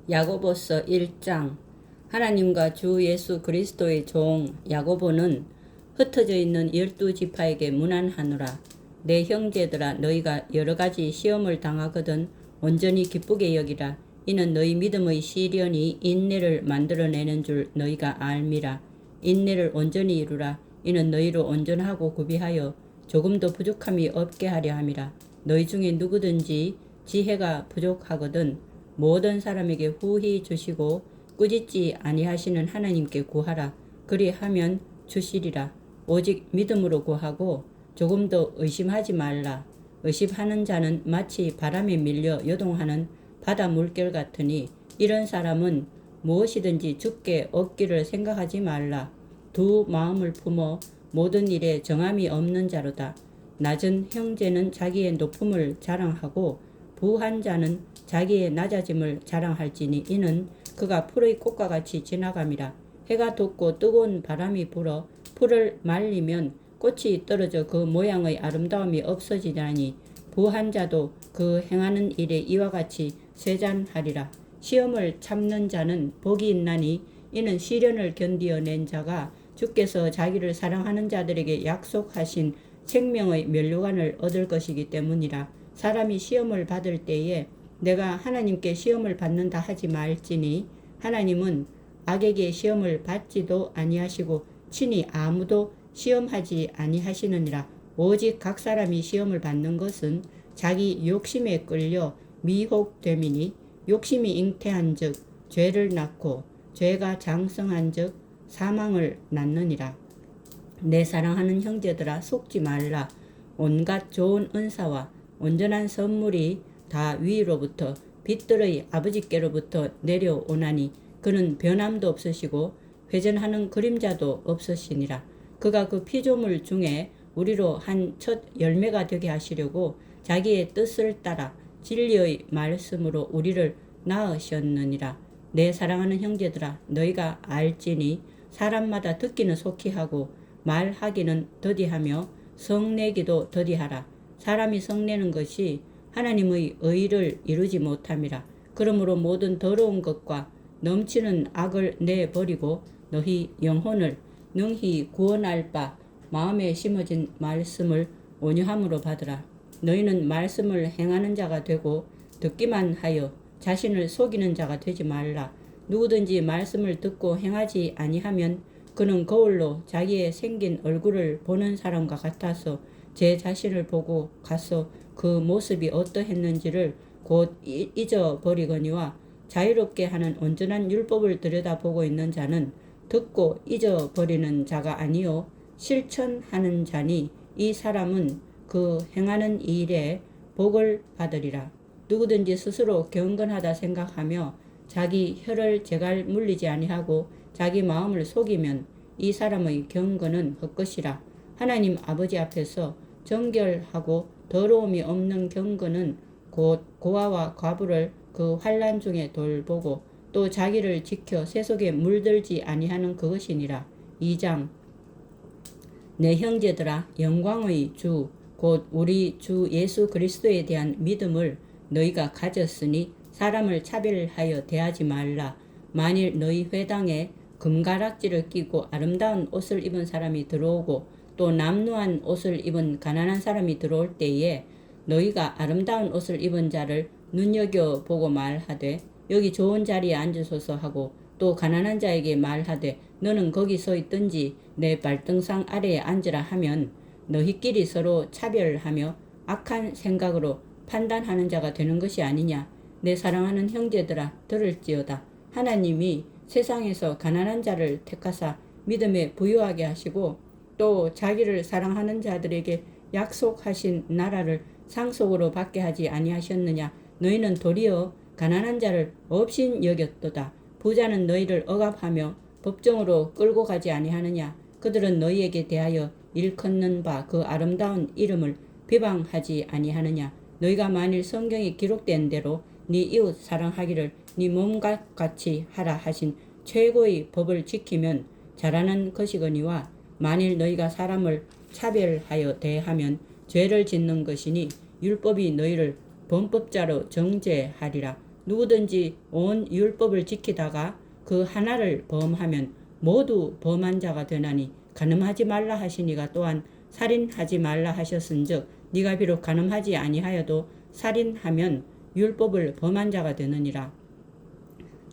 야고보서 1장. 하나님과 주 예수 그리스도의 종 야고보는 흩어져 있는 12지파에게 문안하노라. 내 형제들아, 너희가 여러가지 시험을 당하거든 온전히 기쁘게 여기라. 이는 너희 믿음의 시련이 인내를 만들어내는 줄 너희가 알미라. 인내를 온전히 이루라. 이는 너희로 온전하고 구비하여 조금도 부족함이 없게 하려 함이라. 너희 중에 누구든지 지혜가 부족하거든 모든 사람에게 후히 주시고 꾸짖지 아니하시는 하나님께 구하라. 그리하면 주시리라. 오직 믿음으로 구하고 조금도 의심하지 말라. 의심하는 자는 마치 바람에 밀려 요동하는 바다 물결 같으니 이런 사람은 무엇이든지 죽게 얻기를 생각하지 말라. 두 마음을 품어 모든 일에 정함이 없는 자로다. 낮은 형제는 자기의 높음을 자랑하고 부한 자는 자기의 낮아짐을 자랑할지니 이는 그가 풀의 꽃과 같이 지나감이라. 해가 돋고 뜨거운 바람이 불어 풀을 말리면 꽃이 떨어져 그 모양의 아름다움이 없어지자니 부한 자도 그 행하는 일에 이와 같이 쇠잔하리라. 시험을 참는 자는 복이 있나니 이는 시련을 견디어낸 자가 주께서 자기를 사랑하는 자들에게 약속하신 생명의 면류관을 얻을 것이기 때문이라. 사람이 시험을 받을 때에 내가 하나님께 시험을 받는다 하지 말지니 하나님은 악에게 시험을 받지도 아니하시고 친히 아무도 시험하지 아니하시느니라. 오직 각 사람이 시험을 받는 것은 자기 욕심에 끌려 미혹됨이니 욕심이 잉태한즉 죄를 낳고 죄가 장성한즉 사망을 낳느니라. 내 사랑하는 형제들아, 속지 말라. 온갖 좋은 은사와 온전한 선물이 다 위로부터 빛들의 아버지께로부터 내려오나니 그는 변함도 없으시고 회전하는 그림자도 없으시니라. 그가 그 피조물 중에 우리로 한 첫 열매가 되게 하시려고 자기의 뜻을 따라 진리의 말씀으로 우리를 낳으셨느니라. 내 사랑하는 형제들아, 너희가 알지니 사람마다 듣기는 속히 하고 말하기는 더디하며 성내기도 더디하라. 사람이 성내는 것이 하나님의 의를 이루지 못함이라. 그러므로 모든 더러운 것과 넘치는 악을 내버리고 너희 영혼을 능히 구원할 바 마음에 심어진 말씀을 온유함으로 받으라. 너희는 말씀을 행하는 자가 되고 듣기만 하여 자신을 속이는 자가 되지 말라. 누구든지 말씀을 듣고 행하지 아니하면 그는 거울로 자기의 생긴 얼굴을 보는 사람과 같아서 제 자신을 보고 가서 그 모습이 어떠했는지를 곧 잊어버리거니와 자유롭게 하는 온전한 율법을 들여다보고 있는 자는 듣고 잊어버리는 자가 아니요 실천하는 자니 이 사람은 그 행하는 일에 복을 받으리라. 누구든지 스스로 경건하다 생각하며 자기 혀를 제갈 물리지 아니하고 자기 마음을 속이면 이 사람의 경건은 헛것이라. 하나님 아버지 앞에서 정결하고 더러움이 없는 경건은 곧 고아와 과부를 그 환난 중에 돌보고 또 자기를 지켜 세속에 물들지 아니하는 그것이니라. 2장. 내 형제들아, 영광의 주 곧 우리 주 예수 그리스도에 대한 믿음을 너희가 가졌으니 사람을 차별하여 대하지 말라. 만일 너희 회당에 금가락지를 끼고 아름다운 옷을 입은 사람이 들어오고 또 남루한 옷을 입은 가난한 사람이 들어올 때에 너희가 아름다운 옷을 입은 자를 눈여겨보고 말하되 여기 좋은 자리에 앉으소서 하고 또 가난한 자에게 말하되 너는 거기 서 있든지 내 발등상 아래에 앉으라 하면 너희끼리 서로 차별하며 악한 생각으로 판단하는 자가 되는 것이 아니냐. 내 사랑하는 형제들아, 들을지어다. 하나님이 세상에서 가난한 자를 택하사 믿음에 부유하게 하시고 또 자기를 사랑하는 자들에게 약속하신 나라를 상속으로 받게 하지 아니하셨느냐. 너희는 도리어 가난한 자를 없인 여겼도다. 부자는 너희를 억압하며 법정으로 끌고 가지 아니하느냐. 그들은 너희에게 대하여 일컫는 바 그 아름다운 이름을 비방하지 아니하느냐. 너희가 만일 성경에 기록된 대로 네 이웃 사랑하기를 네 몸과 같이 하라 하신 최고의 법을 지키면 잘하는 것이거니와 만일 너희가 사람을 차별하여 대하면 죄를 짓는 것이니 율법이 너희를 범법자로 정죄하리라. 누구든지 온 율법을 지키다가 그 하나를 범하면 모두 범한 자가 되나니 간음하지 말라 하시니가 또한 살인하지 말라 하셨은즉 네가 비록 간음하지 아니하여도 살인하면 율법을 범한 자가 되느니라.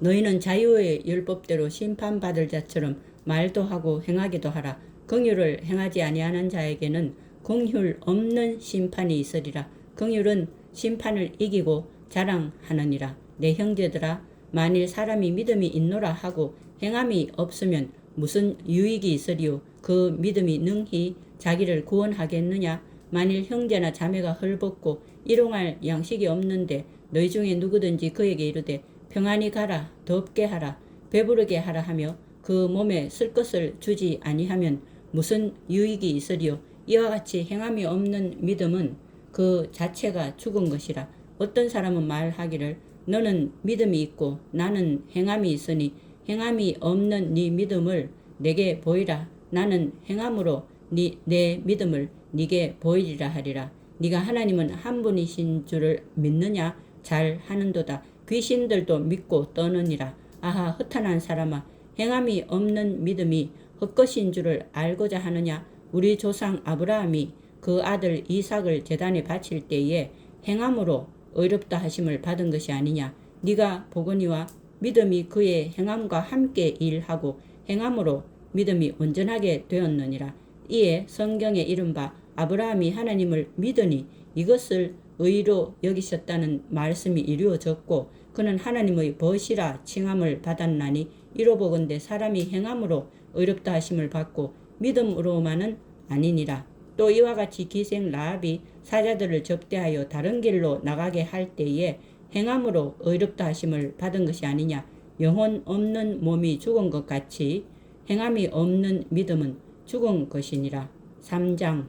너희는 자유의 율법대로 심판받을 자처럼 말도 하고 행하기도 하라. 긍휼을 행하지 아니하는 자에게는 긍휼 없는 심판이 있으리라. 긍휼은 심판을 이기고 자랑하느니라. 내 형제들아, 만일 사람이 믿음이 있노라 하고 행함이 없으면 무슨 유익이 있으리요? 그 믿음이 능히 자기를 구원하겠느냐? 만일 형제나 자매가 헐벗고 일용할 양식이 없는데 너희 중에 누구든지 그에게 이르되 평안히 가라, 덥게 하라, 배부르게 하라 하며 그 몸에 쓸 것을 주지 아니하면 무슨 유익이 있으리요? 이와 같이 행함이 없는 믿음은 그 자체가 죽은 것이라. 어떤 사람은 말하기를 너는 믿음이 있고 나는 행함이 있으니 행함이 없는 네 믿음을 내게 보이라. 나는 행함으로 내 믿음을 네게 보이리라 하리라. 네가 하나님은 한 분이신 줄을 믿느냐? 잘 하는도다. 귀신들도 믿고 떠느니라. 아하, 허탄한 사람아, 행함이 없는 믿음이 헛것인 줄을 알고자 하느냐? 우리 조상 아브라함이 그 아들 이삭을 제단에 바칠 때에 행함으로 의롭다 하심을 받은 것이 아니냐? 네가 보거니와 믿음이 그의 행함과 함께 일하고 행함으로 믿음이 온전하게 되었느니라. 이에 성경에 이른바 아브라함이 하나님을 믿으니 이것을 의로 여기셨다는 말씀이 이루어졌고 그는 하나님의 벗이라 칭함을 받았나니 이로 보건대 사람이 행함으로 의롭다 하심을 받고 믿음으로만은 아니니라. 또 이와 같이 기생 라합이 사자들을 접대하여 다른 길로 나가게 할 때에 행함으로 의롭다 하심을 받은 것이 아니냐. 영혼 없는 몸이 죽은 것 같이 행함이 없는 믿음은 죽은 것이니라. 3장.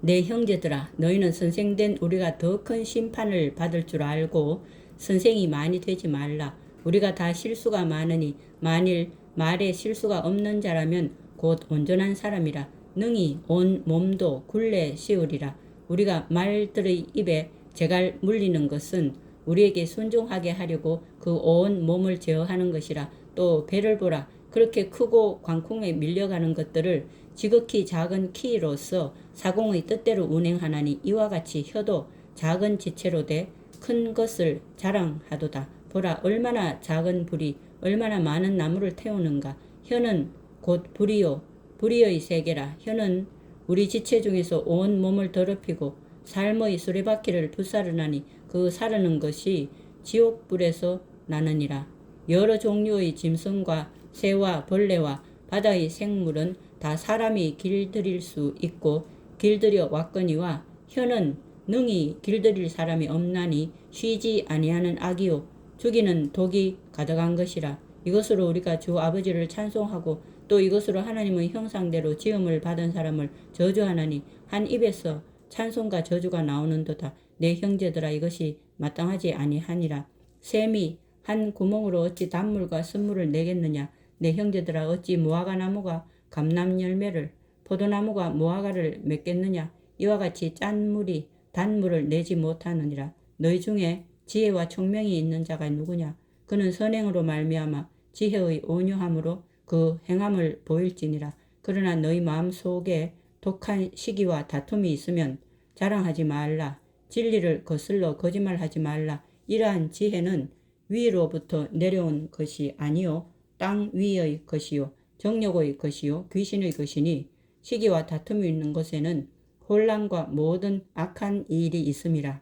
내 형제들아, 너희는 선생된 우리가 더 큰 심판을 받을 줄 알고 선생이 많이 되지 말라. 우리가 다 실수가 많으니 만일 말에 실수가 없는 자라면 곧 온전한 사람이라. 능히 온 몸도 굴레 씌우리라. 우리가 말들의 입에 재갈 물리는 것은 우리에게 순종하게 하려고 그 온 몸을 제어하는 것이라. 또 배를 보라. 그렇게 크고 광풍에 밀려가는 것들을 지극히 작은 키로서 사공의 뜻대로 운행하나니 이와 같이 혀도 작은 지체로 돼 큰 것을 자랑하도다. 보라, 얼마나 작은 불이 얼마나 많은 나무를 태우는가. 혀는 곧 불이요 불의의 세계라. 혀는 우리 지체 중에서 온 몸을 더럽히고 삶의 수레바퀴를 불사르나니 그 사르는 것이 지옥불에서 나느니라. 여러 종류의 짐승과 새와 벌레와 바다의 생물은 다 사람이 길들일 수 있고 길들여 왔거니와 혀는 능히 길들일 사람이 없나니 쉬지 아니하는 악이요 죽이는 독이 가득한 것이라. 이것으로 우리가 주 아버지를 찬송하고 또 이것으로 하나님의 형상대로 지음을 받은 사람을 저주하나니 한 입에서 찬송과 저주가 나오는도다. 내 형제들아, 이것이 마땅하지 아니하니라. 샘이 한 구멍으로 어찌 단물과 쓴물을 내겠느냐. 내 형제들아, 어찌 무화과 나무가 감람 열매를 포도나무가 무화과를 맺겠느냐. 이와 같이 짠 물이 단물을 내지 못하느니라. 너희 중에 지혜와 총명이 있는 자가 누구냐. 그는 선행으로 말미암아 지혜의 온유함으로 그 행함을 보일지니라. 그러나 너희 마음 속에 독한 시기와 다툼이 있으면 자랑하지 말라. 진리를 거슬러 거짓말하지 말라. 이러한 지혜는 위로부터 내려온 것이 아니요 땅 위의 것이요 정욕의 것이요 귀신의 것이니 시기와 다툼이 있는 것에는 혼란과 모든 악한 일이 있음이라.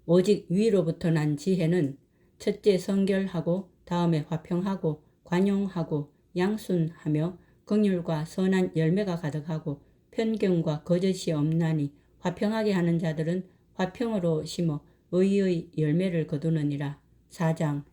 오직 위로부터 난 지혜는 첫째 성결하고 다음에 화평하고 관용하고 양순하며 긍휼과 선한 열매가 가득하고 편견과 거짓이 없나니 화평하게 하는 자들은 화평으로 심어 의의 열매를 거두느니라. 4장.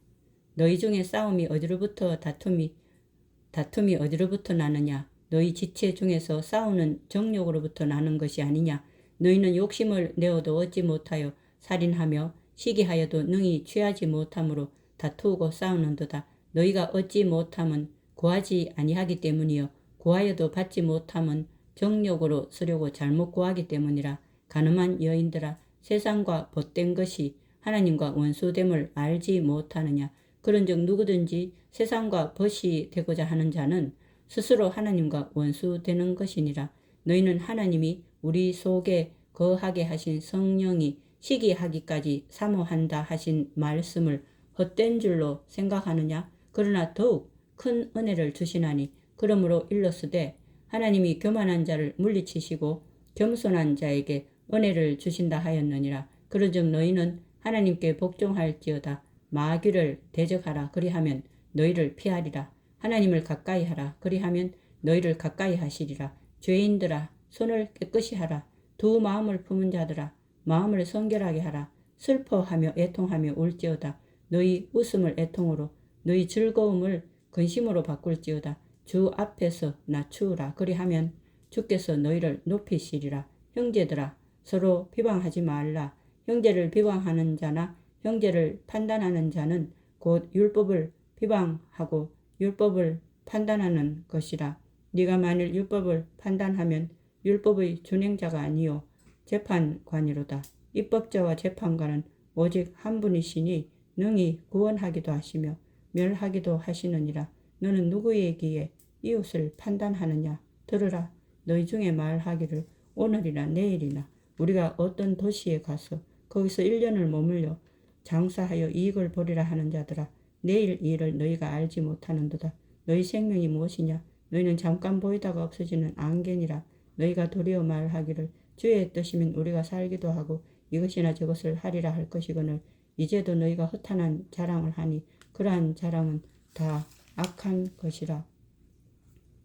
너희 중에 싸움이 어디로부터 다툼이 어디로부터 나느냐. 너희 지체 중에서 싸우는 정욕으로부터 나는 것이 아니냐. 너희는 욕심을 내어도 얻지 못하여 살인하며 시기하여도 능히 취하지 못함으로 다투고 싸우는도다. 너희가 얻지 못함은 구하지 아니하기 때문이요 구하여도 받지 못함은 정욕으로 쓰려고 잘못 구하기 때문이라. 가늠한 여인들아, 세상과 벗된 것이 하나님과 원수됨을 알지 못하느냐. 그런즉 누구든지 세상과 벗이 되고자 하는 자는 스스로 하나님과 원수되는 것이니라. 너희는 하나님이 우리 속에 거하게 하신 성령이 시기하기까지 사모한다 하신 말씀을 헛된 줄로 생각하느냐. 그러나 더욱 큰 은혜를 주시나니 그러므로 일러스되 하나님이 교만한 자를 물리치시고 겸손한 자에게 은혜를 주신다 하였느니라. 그런즉 너희는 하나님께 복종할지어다. 마귀를 대적하라. 그리하면 너희를 피하리라. 하나님을 가까이 하라. 그리하면 너희를 가까이 하시리라. 죄인들아 손을 깨끗이 하라. 두 마음을 품은 자들아 마음을 성결하게 하라. 슬퍼하며 애통하며 울지어다. 너희 웃음을 애통으로 너희 즐거움을 근심으로 바꿀지어다. 주 앞에서 낮추으라. 그리하면 주께서 너희를 높이시리라. 형제들아 서로 비방하지 말라. 형제를 비방하는 자나 형제를 판단하는 자는 곧 율법을 비방하고 율법을 판단하는 것이라. 네가 만일 율법을 판단하면 율법의 준행자가 아니요 재판관이로다. 입법자와 재판관은 오직 한 분이시니 능히 구원하기도 하시며 멸하기도 하시느니라. 너는 누구에게 이웃을 판단하느냐. 들으라. 너희 중에 말하기를 오늘이나 내일이나 우리가 어떤 도시에 가서 거기서 1년을 머물려 장사하여 이익을 보리라 하는 자들아 내일 일을 너희가 알지 못하는도다. 너희 생명이 무엇이냐. 너희는 잠깐 보이다가 없어지는 안개니라. 너희가 도리어 말하기를 주의 뜻이면 우리가 살기도 하고 이것이나 저것을 하리라 할 것이거늘 이제도 너희가 허탄한 자랑을 하니 그러한 자랑은 다 악한 것이라.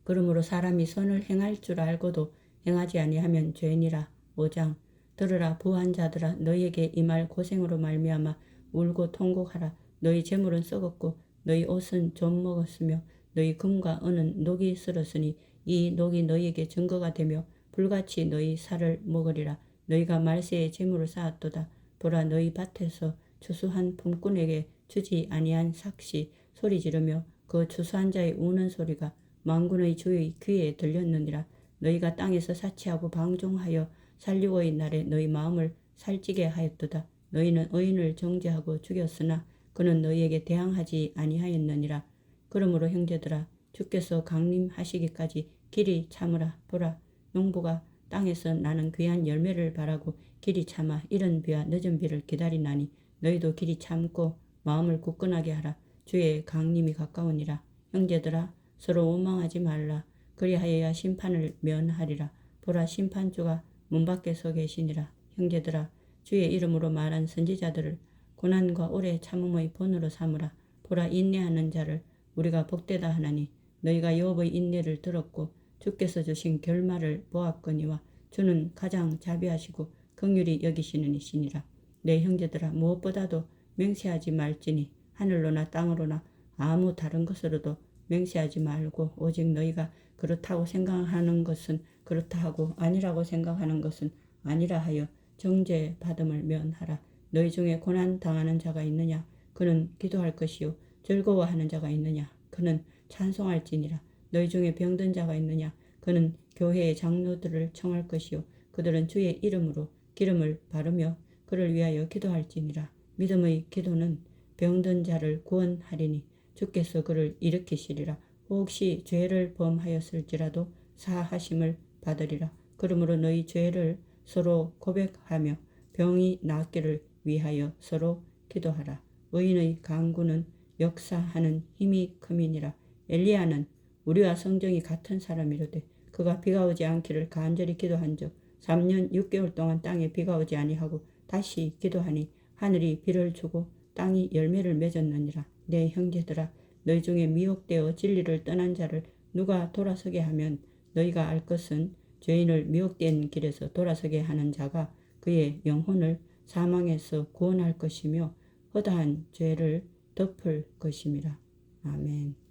그러므로 사람이 선을 행할 줄 알고도 행하지 아니하면 죄니라. 5장 들으라. 부한 자들아 너희에게 이 말 고생으로 말미암아 울고 통곡하라. 너희 재물은 썩었고 너희 옷은 좀 먹었으며 너희 금과 은은 녹이 슬었으니 이 녹이 너희에게 증거가 되며 불같이 너희 살을 먹으리라. 너희가 말세에 재물을 쌓았도다. 보라 너희 밭에서 추수한 품꾼에게 주지 아니한 삭시 소리 지르며 그 추수한 자의 우는 소리가 만군의 주의 귀에 들렸느니라. 너희가 땅에서 사치하고 방종하여 살리고의 날에 너희 마음을 살찌게 하였도다. 너희는 의인을 정죄하고 죽였으나 그는 너희에게 대항하지 아니하였느니라. 그러므로 형제들아 주께서 강림하시기까지 길이 참으라. 보라 농부가 땅에서 나는 귀한 열매를 바라고 길이 참아 이른 비와 늦은 비를 기다리나니 너희도 길이 참고 마음을 굳건하게 하라. 주의 강림이 가까우니라. 형제들아 서로 원망하지 말라. 그리하여야 심판을 면하리라. 보라 심판주가 문 밖에 서 계시니라. 형제들아 주의 이름으로 말한 선지자들을 고난과 오래 참음의 본으로 삼으라. 보라 인내하는 자를 우리가 복되다 하나니 너희가 욥의 인내를 들었고 주께서 주신 결말을 보았거니와 주는 가장 자비하시고 긍휼히 여기시는 이시니라. 내 형제들아 무엇보다도 맹세하지 말지니 하늘로나 땅으로나 아무 다른 것으로도 맹세하지 말고 오직 너희가 그렇다고 생각하는 것은 그렇다 하고 아니라고 생각하는 것은 아니라 하여 정죄 받음을 면하라. 너희 중에 고난 당하는 자가 있느냐. 그는 기도할 것이요 즐거워하는 자가 있느냐. 그는 찬송할지니라. 너희 중에 병든 자가 있느냐. 그는 교회의 장로들을 청할 것이요 그들은 주의 이름으로 기름을 바르며 그를 위하여 기도할지니라. 믿음의 기도는 병든 자를 구원하리니 주께서 그를 일으키시리라. 혹시 죄를 범하였을지라도 사하심을 받으리라. 그러므로 너희 죄를 서로 고백하며 병이 낫기를 위하여 서로 기도하라. 의인의 간구는 역사하는 힘이 큼이니라. 엘리야는 우리와 성정이 같은 사람이로되 그가 비가 오지 않기를 간절히 기도한즉 3년 6개월 동안 땅에 비가 오지 아니하고 다시 기도하니 하늘이 비를 주고 땅이 열매를 맺었느니라. 내 형제들아 너희 중에 미혹되어 진리를 떠난 자를 누가 돌아서게 하면 너희가 알 것은 죄인을 미혹된 길에서 돌아서게 하는 자가 그의 영혼을 사망에서 구원할 것이며 허다한 죄를 덮을 것임이라. 아멘.